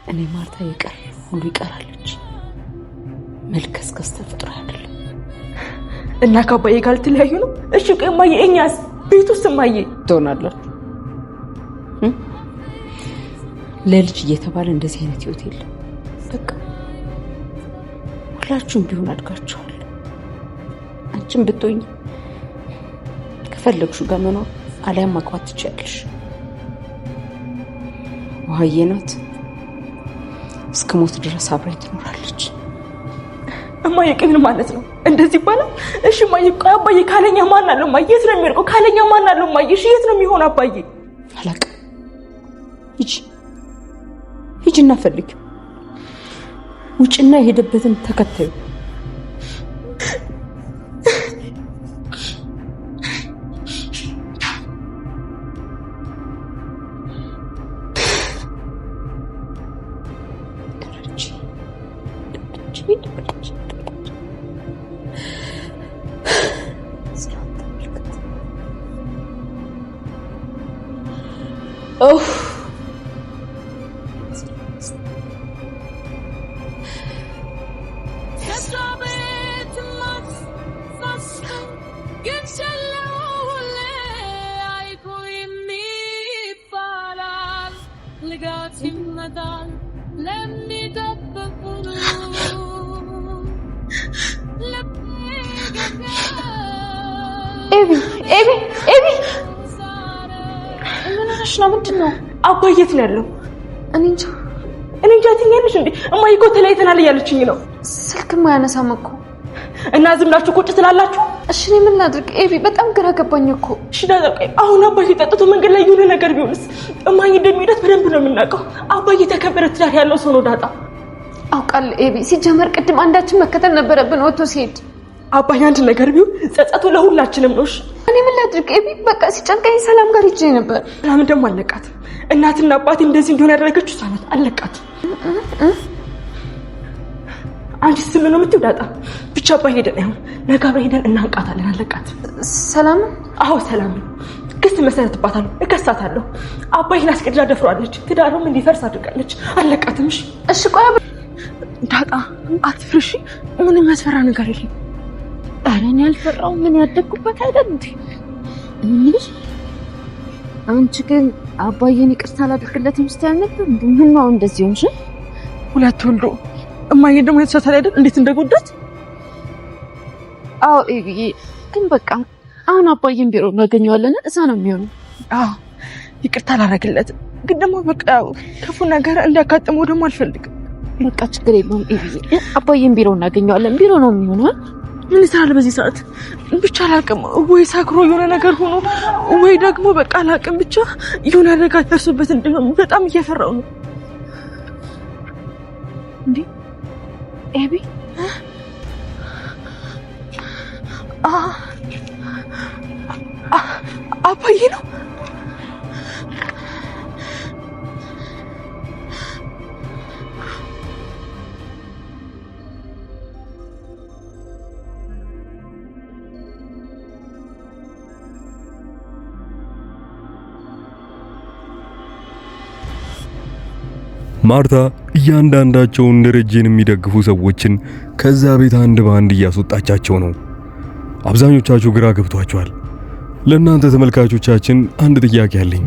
እኔ ማርታ ይቀር ሁሉ ይቀራለች። መልከስከስ ተፈጥሮ አይደለም እና ከአባዬ ጋር ልትለያዩ ነው? እሺ እማዬ፣ እኛስ ቤት ውስጥ እማዬ ትሆናላችሁ? ለልጅ እየተባለ እንደዚህ አይነት ህይወት የለም። በቃ ሁላችሁም ቢሆን አድጋችኋል። አንቺም ብትሆኝ ከፈለግሽው ጋር መኖር አሊያም ማግባት ትችያለሽ። ውሃዬ ናት፣ እስከ ሞት ድረስ አብራኝ ትኖራለች። እማዬ ግን ማለት ነው እንደዚህ ይባላል? እሺ እማዬ፣ ቆይ አባዬ ካለኛ ማን አለው? እማዬ የት ነው የሚርቀው? ካለኛ ማን አለው? እማዬ እሺ የት ነው የሚሆን? አባዬ አላውቅም። ሂጂና ፈልጊ። ውጭና የሄደበትን ተከታዩ። ኤቢ ምን ሆነሽ ነው? ምንድን ነው? አባዬ የት ነው ያለው? እኔ እንጃ ትኛለሽ እንዴ? እማዬ እኮ ተለያይተናል እያለችኝ ነው። ስልክማ አያነሳም እኮ። እና ዝም ብላችሁ ቁጭ ትላላችሁ? እሺ እኔ ምን ላድርግ ኤቢ? በጣም ግራ ገባኝ እኮ። እሺ ዳጣ፣ አሁን አባዬ ጠጥቶ መንገድ ላይ የሆነ ነገር ቢሆንስ? እማዬ እንደሚሄዳት በደንብ ነው የምናውቀው። አባዬ ተከበረ ትዳር ያለው ሰው ነው ዳጣ። አውቃለሁ ኤቢ። ሲጀመር ቅድም አንዳችን መከተል ነበረብን ወጥቶ ሲሄድ። አባዬ አንድ ነገር ቢሆን ጸጸቱ ለሁላችንም ነው። እሺ እኔ ምን ላድርግ ኤቢ? በቃ ሲጨንቀኝ ሰላም ጋር ሂጄ ነበር። ሰላም ደግሞ አለቃት። እናትና አባቴ እንደዚህ እንደሆነ ያደረገችው ሳናት አለቃት። አንቺ ስም ነው የምትይው ዳጣ? ብቻ አባዬ ሄደን ነው ነገ አብረን ሄደን እናንቃታለን። አለቃት። ሰላም? አዎ ሰላም። ክስ መሰረትባታለሁ፣ እከሳታለሁ። አባዬን አስቀድራ ደፍሯለች፣ ትዳሩም እንዲፈርስ አድርጋለች። አለቃትም። እሺ ቆይ ዳጣ አትፍርሺ። ምንም ያስፈራ ነገር የለም። ኧረ እኔ አልፈራሁም። ምን ያደግኩበት አይደል እንዴ? እንዴ አንቺ ግን አባዬን ይቅርታ አላደርግለትም ስትይ ነበር እንዴ? ምን ነው እንደዚህ ሆንሽ? ሁለት ወልዶ እማዬ ደግሞ የተሳሳለ አይደል እንዴት እንደጎዳት። አዎ ኤቢዬ፣ ግን በቃ አሁን አባዬን ቢሮ እናገኘዋለን፣ እዛ ነው የሚሆነው። አዎ ይቅርታ አላደርግለትም፣ ግን ደግሞ በቃ ክፉ ነገር እንዲያጋጥመው ደግሞ አልፈልግም። በቃ ችግር የለውም ኤቢዬ፣ አባዬን ቢሮ እናገኘዋለን። ቢሮ ነው የሚሆነው። ምን ይሰራል በዚህ ሰዓት? ብቻ አላውቅም፣ ወይ ሳክሮ የሆነ ነገር ሆኖ ወይ ደግሞ በቃ አላውቅም፣ ብቻ የሆነ አደጋ ደርሶበት እንደሆነ በጣም እየፈራው ነው። እንዴ ኤቢ አባዬ ነው? ማርታ እያንዳንዳቸውን ደረጃን የሚደግፉ ሰዎችን ከዛ ቤት አንድ ባንድ እያስወጣቻቸው ነው። አብዛኞቻችሁ ግራ ገብቷቸዋል። ለእናንተ ተመልካቾቻችን አንድ ጥያቄ አለኝ።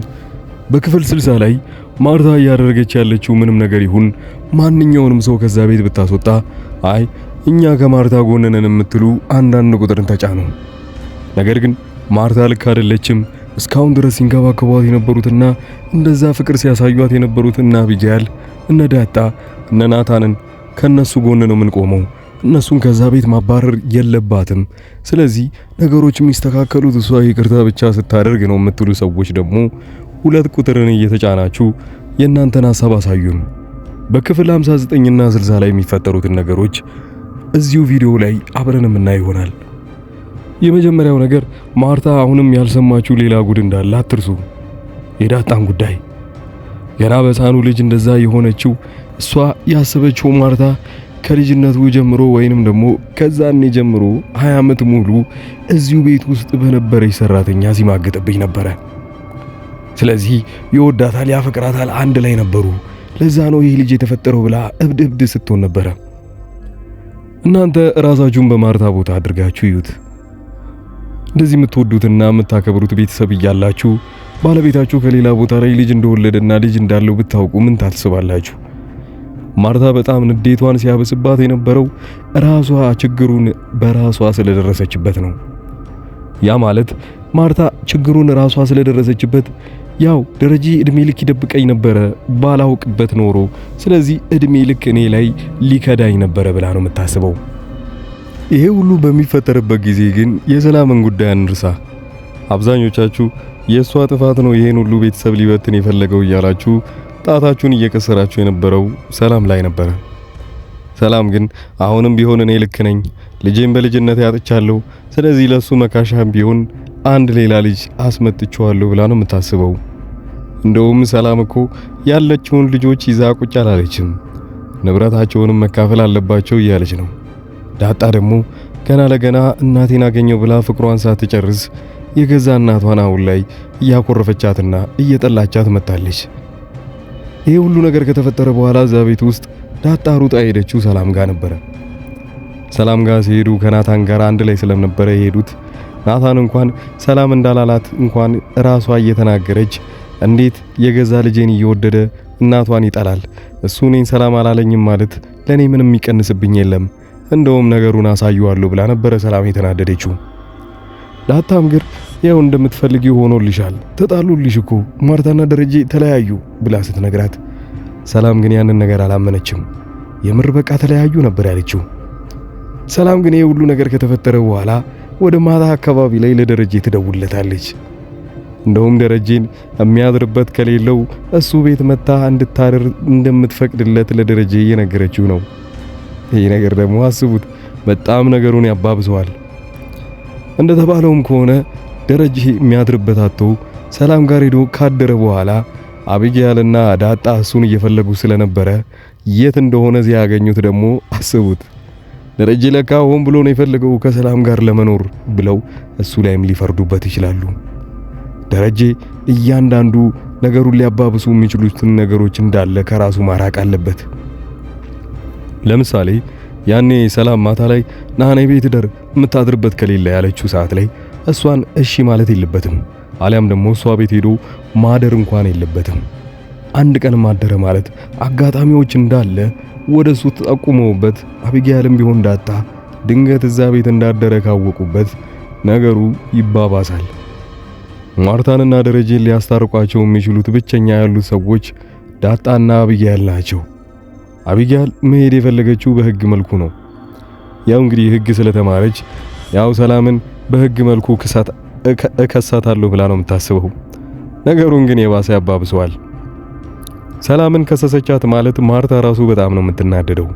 በክፍል 60 ላይ ማርታ እያደረገች ያለችው ምንም ነገር ይሁን ማንኛውንም ሰው ከዛ ቤት ብታስወጣ አይ እኛ ከማርታ ጎን ነን የምትሉ አንዳንድ ቁጥርን ተጫኑ። ነገር ግን ማርታ ልክ አይደለችም። እስካሁን ድረስ ሲንከባከቧት የነበሩትና እንደዛ ፍቅር ሲያሳዩት የነበሩት እና አቢጋል እነ ዳጣ እነ ናታንን ከነሱ ጎን ነው የምንቆመው። እነሱን ከዛ ቤት ማባረር የለባትም። ስለዚህ ነገሮች የሚስተካከሉት እሷ ይቅርታ ብቻ ስታደርግ ነው የምትሉ ሰዎች ደግሞ ሁለት ቁጥርን እየተጫናችሁ የእናንተን ሐሳብ አሳዩን። በክፍል 59 እና 60 ላይ የሚፈጠሩትን ነገሮች እዚሁ ቪዲዮ ላይ አብረን የምናይ ይሆናል። የመጀመሪያው ነገር ማርታ አሁንም ያልሰማችሁ ሌላ ጉድ እንዳለ አትርሱ። የዳጣን ጉዳይ ገና በሳኑ ልጅ እንደዛ የሆነችው እሷ ያሰበችው ማርታ ከልጅነቱ ጀምሮ ወይንም ደግሞ ከዛኔ ጀምሮ 20 ዓመት ሙሉ እዚሁ ቤት ውስጥ በነበረች ሰራተኛ ሲማገጥብኝ ነበረ። ስለዚህ ይወዳታል፣ ያፈቅራታል፣ አንድ ላይ ነበሩ። ለዛ ነው ይህ ልጅ የተፈጠረው ብላ እብድ ስትሆን ነበረ። እናንተ ራሳችሁን በማርታ ቦታ አድርጋችሁ እዩት። እንደዚህ የምትወዱትና የምታከብሩት ቤተሰብ እያላችሁ ባለቤታችሁ ከሌላ ቦታ ላይ ልጅ እንደወለደና ልጅ እንዳለው ብታውቁ ምን ታስባላችሁ? ማርታ በጣም ንዴቷን ሲያበስባት የነበረው ራሷ ችግሩን በራሷ ስለደረሰችበት ነው። ያ ማለት ማርታ ችግሩን ራሷ ስለደረሰችበት ያው ደረጀ እድሜ ልክ ይደብቀኝ ነበረ ባላውቅበት ኖሮ፣ ስለዚህ እድሜ ልክ እኔ ላይ ሊከዳኝ ነበረ ብላ ነው የምታስበው። ይሄ ሁሉ በሚፈጠርበት ጊዜ ግን የሰላምን ጉዳይ አንርሳ። አብዛኞቻችሁ የሷ ጥፋት ነው ይሄን ሁሉ ቤተሰብ ሊበትን የፈለገው እያላችሁ ጣታችሁን እየቀሰራችሁ የነበረው ሰላም ላይ ነበረ። ሰላም ግን አሁንም ቢሆን እኔ ልክ ነኝ፣ ልጄን በልጅነት ያጥቻለሁ፣ ስለዚህ ለሱ መካሻም ቢሆን አንድ ሌላ ልጅ አስመጥቼዋለሁ ብላ ነው የምታስበው። እንደውም ሰላም እኮ ያለችውን ልጆች ይዛ ቁጭ አላለችም፣ ንብረታቸውንም መካፈል አለባቸው እያለች ነው። ዳጣ ደግሞ ገና ለገና እናቴን አገኘው ብላ ፍቅሯን ሳትጨርስ የገዛ እናቷን አሁን ላይ እያኮረፈቻትና እየጠላቻት መጣለች። ይሄ ሁሉ ነገር ከተፈጠረ በኋላ እዛ ቤት ውስጥ ዳጣ ሩጣ ሄደችው ሰላም ጋር ነበረ። ሰላም ጋር ሲሄዱ ከናታን ጋር አንድ ላይ ስለነበረ የሄዱት ናታን እንኳን ሰላም እንዳላላት እንኳን ራሷ እየተናገረች እንዴት የገዛ ልጄን እየወደደ እናቷን ይጠላል? እሱ እኔን ሰላም አላለኝም ማለት ለኔ ምንም የሚቀንስብኝ የለም፣ እንደውም ነገሩን አሳየዋለሁ ብላ ነበረ ሰላም የተናደደችው። ዳጣም ግን ያው እንደምትፈልጊው ሆኖልሻል፣ ተጣሉልሽ እኮ ማርታና ደረጀ ተለያዩ ብላ ስትነግራት ሰላም ግን ያንን ነገር አላመነችም። የምር በቃ ተለያዩ ነበር ያለችው። ሰላም ግን ይሄ ሁሉ ነገር ከተፈጠረ በኋላ ወደ ማታ አካባቢ ላይ ለደረጀ ትደውልለታለች። እንደውም ደረጀን የሚያድርበት ከሌለው እሱ ቤት መታ እንድታድር እንደምትፈቅድለት ለደረጀ እየነገረችው ነው። ይሄ ነገር ደግሞ አስቡት በጣም ነገሩን ያባብሰዋል። እንደተባለውም ከሆነ ደረጀ የሚያድርበት አጥቶ ሰላም ጋር ሄዶ ካደረ በኋላ አቢጊያልና ዳጣ እሱን እየፈለጉ ስለነበረ የት እንደሆነ ሲያገኙት ደግሞ አስቡት ደረጀ ለካ ሆን ብሎ ነው የፈለገው ከሰላም ጋር ለመኖር ብለው እሱ ላይም ሊፈርዱበት ይችላሉ። ደረጀ እያንዳንዱ ነገሩን ሊያባብሱ የሚችሉትን ነገሮች እንዳለ ከራሱ ማራቅ አለበት። ለምሳሌ ያኔ ሰላም ማታ ላይ ናኔ ቤት ደር የምታድርበት ከሌለ ያለችው ሰዓት ላይ እሷን እሺ ማለት የለበትም። አሊያም ደግሞ እሷ ቤት ሄዶ ማደር እንኳን የለበትም። አንድ ቀን ማደረ ማለት አጋጣሚዎች እንዳለ ወደሱ ተጠቁመውበት አቢጊያልም ቢሆን ዳጣ ድንገት እዛ ቤት እንዳደረ ካወቁበት ነገሩ ይባባሳል። ማርታንና ደረጀን ሊያስታርቋቸው የሚችሉት ብቸኛ ያሉት ሰዎች ዳጣና አቢጊያል ናቸው። አቢጊያል መሄድ የፈለገችው በህግ መልኩ ነው። ያው እንግዲህ ህግ ስለተማረች ያው ሰላምን በህግ መልኩ እከሳታለሁ ብላ ነው የምታስበው። ነገሩን ግን የባሰ ያባብሰዋል። ሰላምን ከሰሰቻት ማለት ማርታ ራሱ በጣም ነው የምትናደደው።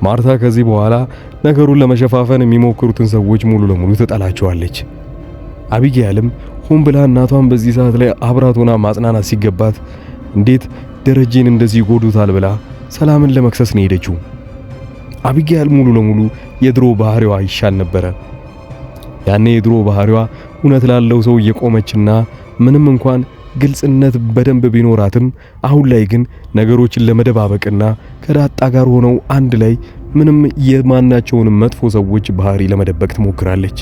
ማርታ ከዚህ በኋላ ነገሩን ለመሸፋፈን የሚሞክሩትን ሰዎች ሙሉ ለሙሉ ትጠላቸዋለች። አቢጊያልም ሆን ብላ እናቷን በዚህ ሰዓት ላይ አብራቶና ማጽናናት ሲገባት እንዴት ደረጀን እንደዚህ ይጎዱታል ብላ ሰላምን ለመክሰስ ነው ሄደችው። አቢጊያል ሙሉ ለሙሉ የድሮ ባህሪዋ ይሻል ነበረ። ያኔ የድሮ ባህሪዋ እውነት ላለው ሰው እየቆመችና ምንም እንኳን ግልጽነት በደንብ ቢኖራትም አሁን ላይ ግን ነገሮችን ለመደባበቅና ከዳጣ ጋር ሆነው አንድ ላይ ምንም የማናቸውንም መጥፎ ሰዎች ባህሪ ለመደበቅ ትሞክራለች።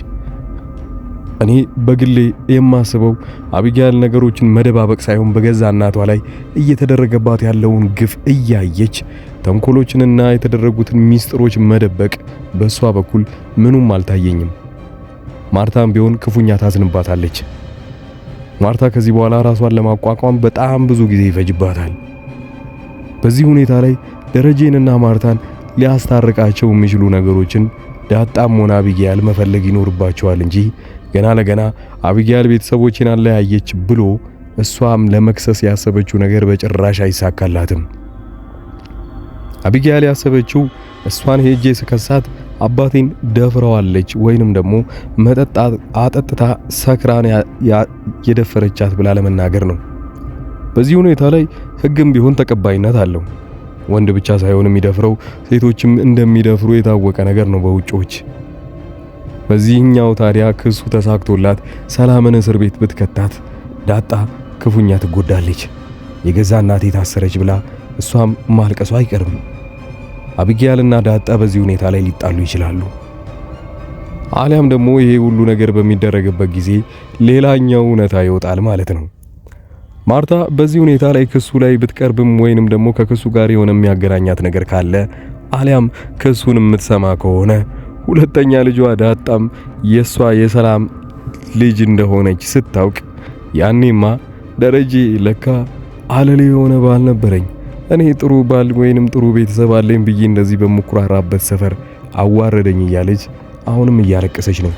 እኔ በግሌ የማስበው አቢጊያል ነገሮችን መደባበቅ ሳይሆን በገዛ እናቷ ላይ እየተደረገባት ያለውን ግፍ እያየች ተንኮሎችንና የተደረጉትን ሚስጥሮች መደበቅ በሷ በኩል ምኑም አልታየኝም። ማርታም ቢሆን ክፉኛ ታዝንባታለች። ማርታ ከዚህ በኋላ ራሷን ለማቋቋም በጣም ብዙ ጊዜ ይፈጅባታል። በዚህ ሁኔታ ላይ ደረጀንና ማርታን ሊያስታርቃቸው የሚችሉ ነገሮችን ዳጣም ሆነ አቢጊያል መፈለግ ይኖርባቸዋል እንጂ ገና ለገና አቢጊያል ቤተሰቦችን አለያየች ብሎ እሷም ለመክሰስ ያሰበችው ነገር በጭራሽ አይሳካላትም። አቢጊያል ያሰበችው እሷን ሄጄ ስከሳት አባቴን ደፍረዋለች ወይንም ደግሞ መጠጥ አጠጥታ ሰክራን የደፈረቻት ብላ ለመናገር ነው። በዚህ ሁኔታ ላይ ህግም ቢሆን ተቀባይነት አለው። ወንድ ብቻ ሳይሆን የሚደፍረው ሴቶችም እንደሚደፍሩ የታወቀ ነገር ነው በውጮች። በዚህኛው ታዲያ ክሱ ተሳክቶላት ሰላምን እስር ቤት ብትከታት ዳጣ ክፉኛ ትጎዳለች። የገዛ እናቴ ታሰረች ብላ እሷም ማልቀሷ አይቀርም። አቢጊያልና ዳጣ በዚህ ሁኔታ ላይ ሊጣሉ ይችላሉ። አሊያም ደግሞ ይሄ ሁሉ ነገር በሚደረግበት ጊዜ ሌላኛው እውነታ ይወጣል ማለት ነው። ማርታ በዚህ ሁኔታ ላይ ክሱ ላይ ብትቀርብም ወይንም ደግሞ ከክሱ ጋር የሆነ የሚያገናኛት ነገር ካለ አሊያም ክሱን የምትሰማ ከሆነ ሁለተኛ ልጇ ዳጣም የሷ የሰላም ልጅ እንደሆነች ስታውቅ ያኔማ ደረጀ ለካ አለሌ የሆነ ባል ነበረኝ፣ እኔ ጥሩ ባል ወይንም ጥሩ ቤተሰብ አለኝ ብዬ እንደዚህ በመኩራራበት ሰፈር አዋረደኝ እያለች አሁንም እያለቀሰች ነው።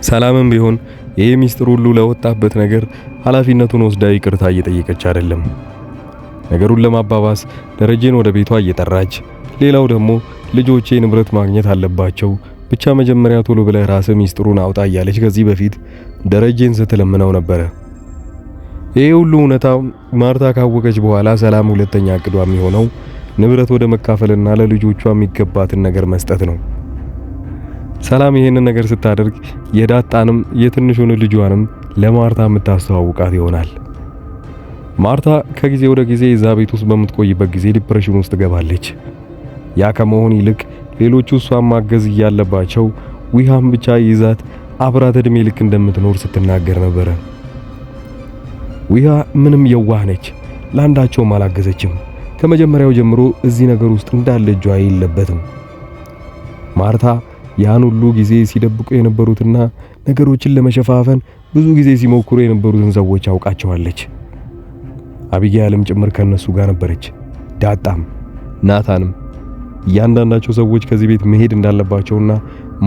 ሰላምም ቢሆን ይሄ ሚስጥር ሁሉ ለወጣበት ነገር ኃላፊነቱን ወስዳ ይቅርታ እየጠየቀች አይደለም። ነገሩን ለማባባስ ደረጀን ወደ ቤቷ እየጠራች፣ ሌላው ደግሞ ልጆቼ ንብረት ማግኘት አለባቸው፣ ብቻ መጀመሪያ ቶሎ ብለህ ራስህ ሚስጥሩን አውጣ እያለች ከዚህ በፊት ደረጀን ስትለምነው ነበረ። ይሄ ሁሉ እውነታ ማርታ ካወቀች በኋላ ሰላም ሁለተኛ ዕቅዷ የሚሆነው ንብረት ወደ መካፈልና ለልጆቿ የሚገባትን ነገር መስጠት ነው። ሰላም ይሄንን ነገር ስታደርግ የዳጣንም የትንሹን ልጇንም ለማርታ የምታስተዋውቃት ይሆናል። ማርታ ከጊዜ ወደ ጊዜ እዛ ቤት ውስጥ በምትቆይበት ጊዜ ዲፕሬሽን ውስጥ ትገባለች። ያ ከመሆን ይልቅ ሌሎቹ እሷን ማገዝ እያለባቸው ዊሃም ብቻ ይዛት አብራት እድሜ ልክ እንደምትኖር ስትናገር ነበረ። ዊሃ ምንም የዋህ ነች፣ ለአንዳቸውም አላገዘችም። ከመጀመሪያው ጀምሮ እዚህ ነገር ውስጥ እንዳለ እጇ የለበትም። ማርታ ያን ሁሉ ጊዜ ሲደብቁ የነበሩትና ነገሮችን ለመሸፋፈን ብዙ ጊዜ ሲሞክሩ የነበሩትን ሰዎች አውቃቸዋለች። አቢጊያልም ጭምር ከነሱ ጋር ነበረች። ዳጣም ናታንም እያንዳንዳቸው ሰዎች ከዚህ ቤት መሄድ እንዳለባቸውና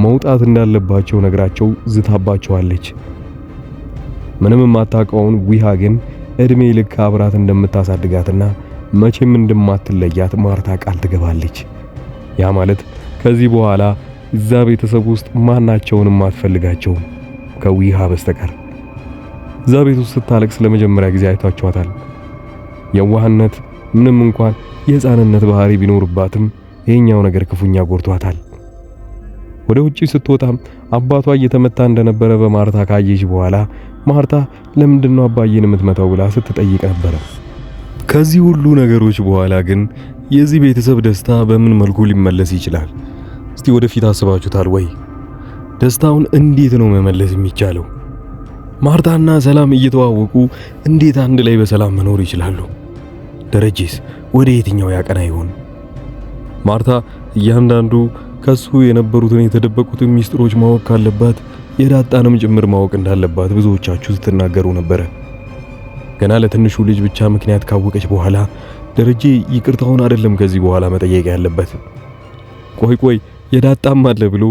መውጣት እንዳለባቸው ነግራቸው ዝታባቸዋለች። ምንም የማታውቀውን ዊሃ ግን እድሜ ልክ አብራት እንደምታሳድጋትና መቼም እንደማትለያት ማርታ ቃል ትገባለች። ያ ማለት ከዚህ በኋላ እዛ ቤተሰብ ውስጥ ማናቸውንም አትፈልጋቸውም ከዊሃ በስተቀር። እዛ ቤት ውስጥ ስታለቅስ ለመጀመሪያ ጊዜ አይታችኋታል። የዋህነት ምንም እንኳን የሕፃንነት ባህሪ ቢኖርባትም ይሄኛው ነገር ክፉኛ ጎርቷታል። ወደ ውጪ ስትወጣም አባቷ እየተመታ እንደነበረ በማርታ ካየች በኋላ ማርታ ለምንድነው አባዬን የምትመታው ብላ ስትጠይቅ ነበር። ከዚህ ሁሉ ነገሮች በኋላ ግን የዚህ ቤተሰብ ደስታ በምን መልኩ ሊመለስ ይችላል? እስቲ ወደፊት አስባችሁታል ወይ? ደስታውን እንዴት ነው መመለስ የሚቻለው? ማርታና ሰላም እየተዋወቁ እንዴት አንድ ላይ በሰላም መኖር ይችላሉ? ደረጀስ ወደ የትኛው ያቀና ይሆን? ማርታ እያንዳንዱ ከሱ የነበሩትን የተደበቁትን ሚስጥሮች ማወቅ ካለባት የዳጣንም ጭምር ማወቅ እንዳለባት ብዙዎቻችሁ ስትናገሩ ነበር። ገና ለትንሹ ልጅ ብቻ ምክንያት ካወቀች በኋላ ደረጀ ይቅርታውን አይደለም ከዚህ በኋላ መጠየቅ ያለበት። ቆይ የዳጣም አለ ብሎ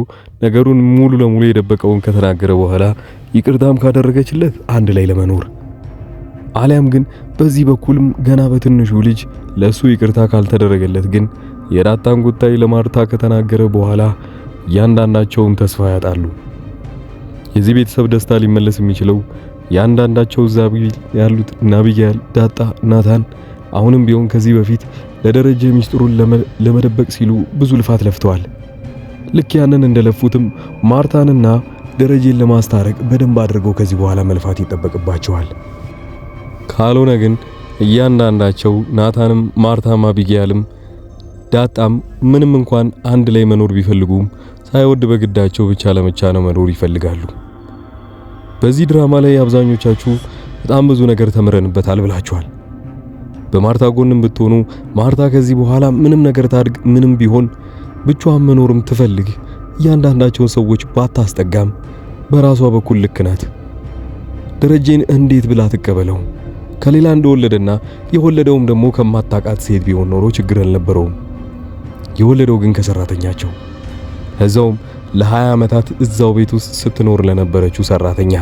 ነገሩን ሙሉ ለሙሉ የደበቀውን ከተናገረ በኋላ ይቅርታም ካደረገችለት አንድ ላይ ለመኖር አሊያም ግን በዚህ በኩልም ገና በትንሹ ልጅ ለሱ ይቅርታ ካልተደረገለት ግን የዳጣን ጉዳይ ለማርታ ከተናገረ በኋላ ያንዳንዳቸውም ተስፋ ያጣሉ። የዚህ ቤተሰብ ደስታ ሊመለስ የሚችለው ያንዳንዳቸው ዛቢ ያሉት አቢጊያል፣ ዳጣ፣ ናታን አሁንም ቢሆን ከዚህ በፊት ለደረጀ ሚስጥሩን ለመደበቅ ሲሉ ብዙ ልፋት ለፍተዋል። ልክ ያንን እንደለፉትም ማርታንና ደረጀን ለማስታረቅ በደንብ አድርገው ከዚህ በኋላ መልፋት ይጠበቅባቸዋል። ካልሆነ ግን እያንዳንዳቸው ናታንም፣ ማርታም፣ አቢጊያልም ዳጣም ምንም እንኳን አንድ ላይ መኖር ቢፈልጉም ሳይወድ በግዳቸው ብቻ ለመቻ ነው መኖር ይፈልጋሉ። በዚህ ድራማ ላይ አብዛኞቻችሁ በጣም ብዙ ነገር ተምረንበታል ብላችኋል። በማርታ ጎንም ብትሆኑ ማርታ ከዚህ በኋላ ምንም ነገር ታድግ ምንም ቢሆን ብቻዋን መኖርም ትፈልግ እያንዳንዳቸውን ሰዎች ባታስጠጋም በራሷ በኩል ልክ ናት። ደረጀን እንዴት ብላ ትቀበለው? ከሌላ እንደወለደና የወለደውም ደግሞ ከማታቃት ሴት ቢሆን ኖሮ ችግር አልነበረውም። የወለደው ግን ከሰራተኛቸው እዛውም ለ20 ዓመታት እዛው ቤት ውስጥ ስትኖር ለነበረችው ሰራተኛ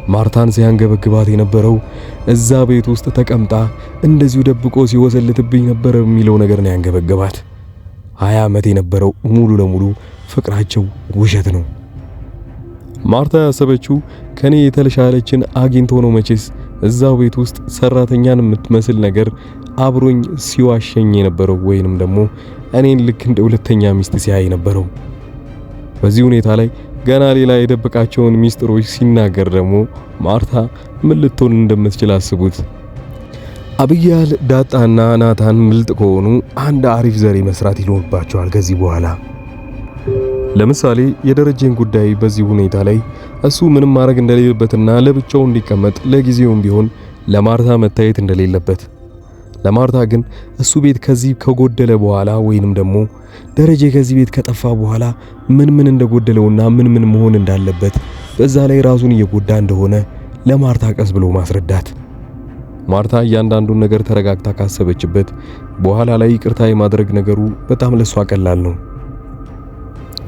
ማርታን ሲያንገበግባት የነበረው እዛ ቤት ውስጥ ተቀምጣ እንደዚሁ ደብቆ ሲወሰልትብኝ ነበር የሚለው ነገር ነው ያንገበገባት። 20 ዓመት የነበረው ሙሉ ለሙሉ ፍቅራቸው ውሸት ነው። ማርታ ያሰበችው ከኔ የተሻለችን አግኝቶ ነው መቼስ እዛው ቤት ውስጥ ሰራተኛን የምትመስል ነገር አብሮኝ ሲዋሸኝ የነበረው ወይንም ደግሞ እኔን ልክ እንደ ሁለተኛ ሚስት ሲያይ ነበረው። በዚህ ሁኔታ ላይ ገና ሌላ የደበቃቸውን ሚስጥሮች ሲናገር ደግሞ ማርታ ምን ልትሆን እንደምትችል አስቡት። አብያል ዳጣና ናታን ምልጥ ከሆኑ አንድ አሪፍ ዘሬ መስራት ይኖርባቸዋል ከዚህ በኋላ። ለምሳሌ የደረጀን ጉዳይ በዚህ ሁኔታ ላይ እሱ ምንም ማድረግ እንደሌለበትና ለብቻው እንዲቀመጥ ለጊዜውም ቢሆን ለማርታ መታየት እንደሌለበት፣ ለማርታ ግን እሱ ቤት ከዚህ ከጎደለ በኋላ ወይንም ደግሞ ደረጀ ከዚህ ቤት ከጠፋ በኋላ ምን እንደጎደለውና ምን መሆን እንዳለበት በዛ ላይ ራሱን እየጎዳ እንደሆነ ለማርታ ቀስ ብሎ ማስረዳት። ማርታ እያንዳንዱን ነገር ተረጋግታ ካሰበችበት በኋላ ላይ ይቅርታ የማድረግ ነገሩ በጣም ለሷ ቀላል ነው።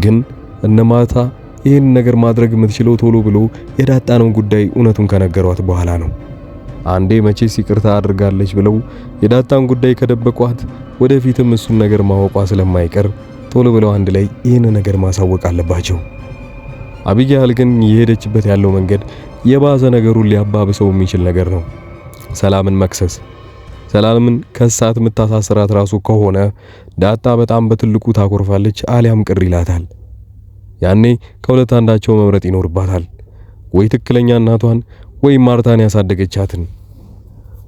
ግን እነ ማርታ ይህን ነገር ማድረግ የምትችለው ቶሎ ብሎ የዳጣነው ጉዳይ እውነቱን ከነገሯት በኋላ ነው። አንዴ መቼስ ይቅርታ አድርጋለች ብለው የዳጣን ጉዳይ ከደበቋት ወደፊትም እሱን ነገር ማወቋ ስለማይቀር ቶሎ ብለው አንድ ላይ ይህን ነገር ማሳወቅ አለባቸው። አቢጋል ግን የሄደችበት ያለው መንገድ የባሰ ነገሩን ሊያባብሰው የሚችል ነገር ነው። ሰላምን መክሰስ። ሰላምን ከሳት የምታሳስራት ራሱ ከሆነ ዳጣ በጣም በትልቁ ታኮርፋለች፣ አሊያም ቅር ይላታል። ያኔ ከሁለት አንዳቸው መምረጥ ይኖርባታል። ወይ ትክክለኛ እናቷን ወይ ማርታን ያሳደገቻትን።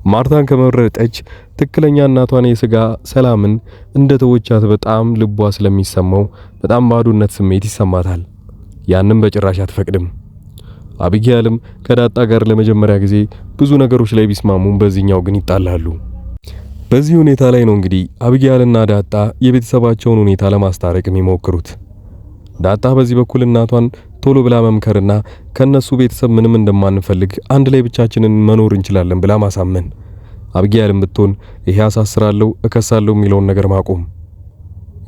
ማርታን ከመረጠች ትክክለኛ እናቷን የሥጋ ሰላምን እንደተወቻት በጣም ልቧ ስለሚሰማው በጣም ባዶነት ስሜት ይሰማታል። ያንን በጭራሽ አትፈቅድም። አቢጋልም ከዳጣ ጋር ለመጀመሪያ ጊዜ ብዙ ነገሮች ላይ ቢስማሙም በዚህኛው ግን ይጣላሉ። በዚህ ሁኔታ ላይ ነው እንግዲህ አቢጋልና ዳጣ የቤተሰባቸውን ሁኔታ ለማስታረቅ የሚሞክሩት። ዳጣ በዚህ በኩል እናቷን ቶሎ ብላ መምከርና ከነሱ ቤተሰብ ምንም እንደማንፈልግ አንድ ላይ ብቻችንን መኖር እንችላለን ብላ ማሳመን፣ አቢጋልም ብትሆን ይሄ አሳስራለሁ እከሳለሁ የሚለውን ነገር ማቆም።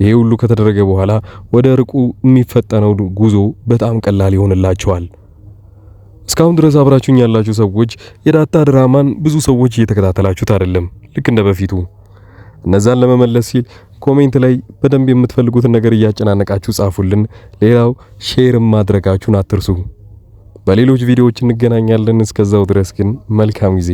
ይሄ ሁሉ ከተደረገ በኋላ ወደ ርቁ የሚፈጠነው ጉዞ በጣም ቀላል ይሆንላቸዋል። እስካሁን ድረስ አብራችሁኝ ያላችሁ ሰዎች የዳጣ ድራማን ብዙ ሰዎች እየተከታተላችሁት አይደለም፣ ልክ እንደ በፊቱ። እነዛን ለመመለስ ሲል ኮሜንት ላይ በደንብ የምትፈልጉትን ነገር እያጨናነቃችሁ ጻፉልን። ሌላው ሼር ማድረጋችሁን አትርሱ። በሌሎች ቪዲዮዎች እንገናኛለን። እስከዛው ድረስ ግን መልካም ጊዜ